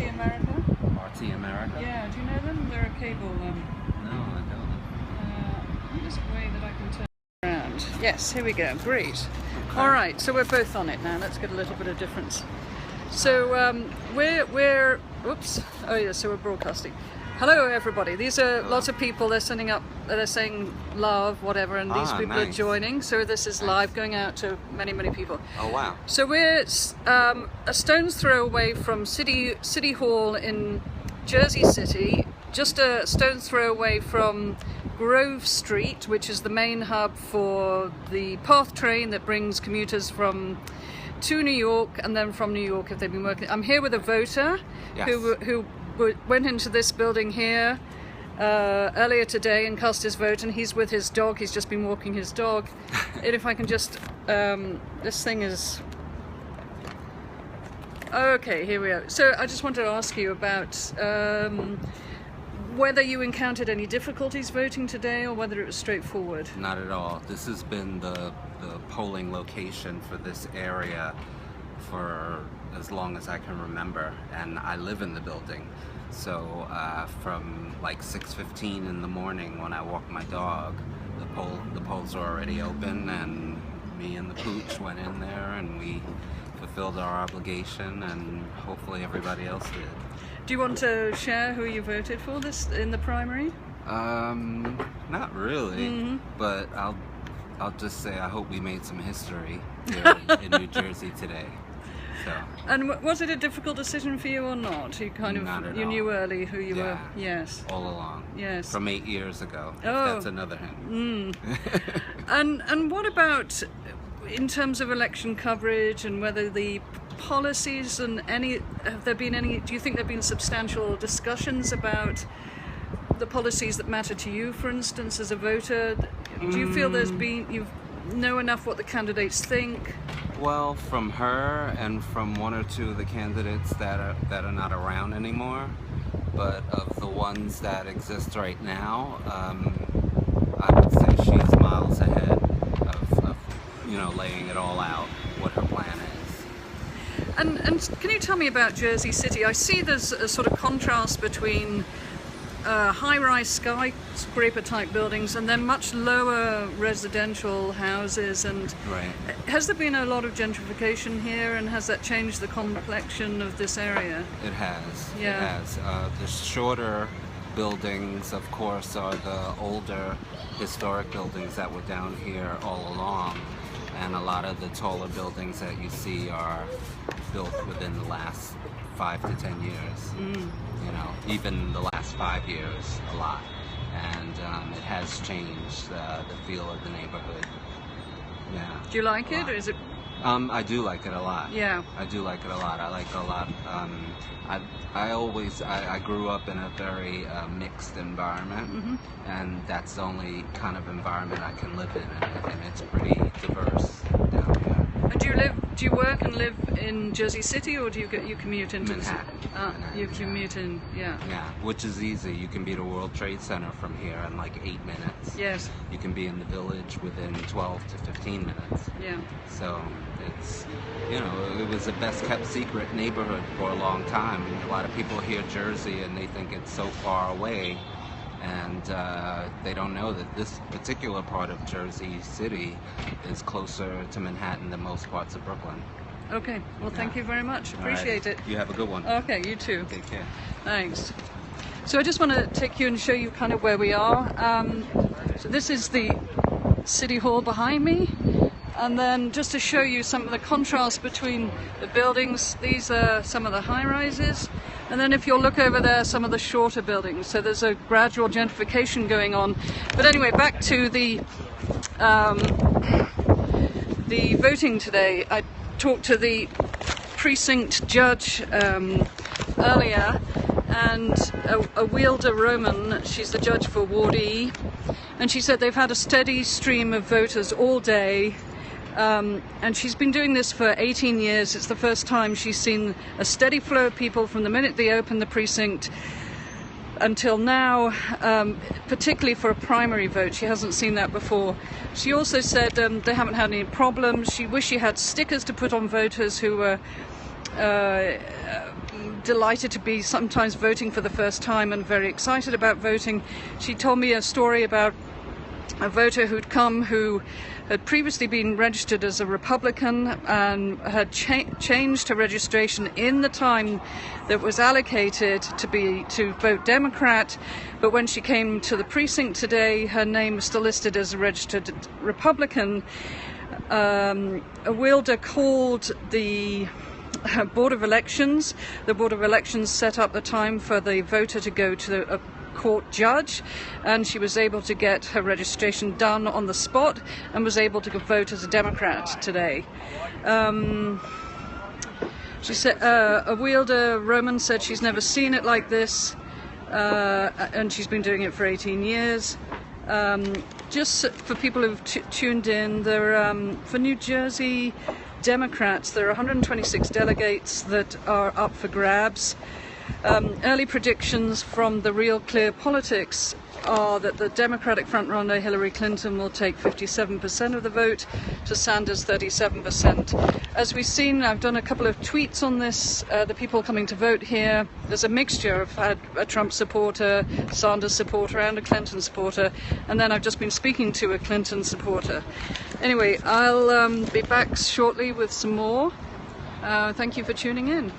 RT America? RT America? Yeah, do you know them? They're a cable. No, I don't. There's a way that I can turn around. Yes, here we go. Great. Okay. All right, so we're both on it now. Let's get a little bit of difference. So we're oops. Oh yeah, so we're broadcasting. Hello everybody. These are lots of people. They're sending up. They're saying love, whatever, and these people are joining. So this is live, going out to many people. Oh wow. So we're a stone's throw away from City Hall in Jersey City. Just a stone's throw away from Grove Street, which is the main hub for the PATH train that brings commuters to New York, and then from New York if they've been working. I'm here with a voter who went into this building here earlier today and cast his vote, and he's with his dog. He's just been walking his dog. And if I can just this thing is okay, here we are. So I just wanted to ask you about whether you encountered any difficulties voting today or whether it was straightforward. Not at all. This has been the polling location for this area for as long as I can remember, and I live in the building. So from like 6:15 in the morning when I walk my dog, the polls are already open, and me and the pooch went in there and we fulfilled our obligation, and hopefully everybody else did. Do you want to share who you voted for this in the primary? Not really, but I'll just say I hope we made some history here in New Jersey today. So. And was it a difficult decision for you or not? You kind of knew early who you were. Yes. All along. Yes. From 8 years ago. If that's another hint. And what about in terms of election coverage and whether the policies and do you think there've been substantial discussions about the policies that matter to you, for instance, as a voter? Do you feel you know enough what the candidates think? Well, from her and from one or two of the candidates that are not around anymore, but of the ones that exist right now, I would say she's miles ahead of laying it all out, what her plan is. And can you tell me about Jersey City? I see there's a sort of contrast between high-rise skyscraper type buildings and then much lower residential houses, and has there been a lot of gentrification here, and has that changed the complexion of this area? It has. Yeah. It has. The shorter buildings, of course, are the older historic buildings that were down here all along, and a lot of the taller buildings that you see are built within the last 5 to 10 years. Even the last 5 years, a lot. And it has changed the feel of the neighborhood. Yeah. Do you like it, or is it? I do like it a lot. Yeah. I do like it a lot. I like it a lot. I grew up in a very mixed environment, and that's the only kind of environment I can live in, and it's pretty diverse down here. And do you work and live in Jersey City, or do you commute into Manhattan? You commute in, Yeah, which is easy. You can be at World Trade Center from here in like 8 minutes. Yes. You can be in the Village within 12 to 15 minutes. Yeah. So it's, it was the best kept secret neighborhood for a long time. A lot of people hear Jersey and they think it's so far away, and they don't know that this particular part of Jersey City is closer to Manhattan than most parts of Brooklyn. Okay, well, thank you very much. Appreciate it. You have a good one. Okay, you too. Take care. Thanks. So I just want to take you and show you kind of where we are. So this is the City Hall behind me. And then just to show you some of the contrast between the buildings, these are some of the high-rises. And then if you'll look over there, some of the shorter buildings. So there's a gradual gentrification going on. But anyway, back to the voting today. I talked to the precinct judge earlier, and a Wielder Roman, she's the judge for Ward E, and she said they've had a steady stream of voters all day. And she's been doing this for 18 years. It's the first time she's seen a steady flow of people from the minute they open the precinct until now, particularly for a primary vote. She hasn't seen that before. She also said they haven't had any problems. She wished she had stickers to put on voters who were delighted to be sometimes voting for the first time and very excited about voting. She told me a story about a voter who'd come who had previously been registered as a Republican and had changed her registration in the time that was allocated to vote Democrat, but when she came to the precinct today, her name was still listed as a registered Republican. A wielder called the Board of Elections. The Board of Elections set up the time for the voter to go to a court judge, and she was able to get her registration done on the spot and was able to vote as a Democrat today. She said a wielder, Roman, said she's never seen it like this, and she's been doing it for 18 years. Just for people who've tuned in, for New Jersey Democrats, there are 126 delegates that are up for grabs. Early predictions from the Real Clear Politics are that the Democratic frontrunner Hillary Clinton will take 57% of the vote to Sanders' 37%. As we've seen, I've done a couple of tweets on this, the people coming to vote here. There's a mixture. I've had a Trump supporter, Sanders supporter and a Clinton supporter, and then I've just been speaking to a Clinton supporter. Anyway, I'll be back shortly with some more. Thank you for tuning in.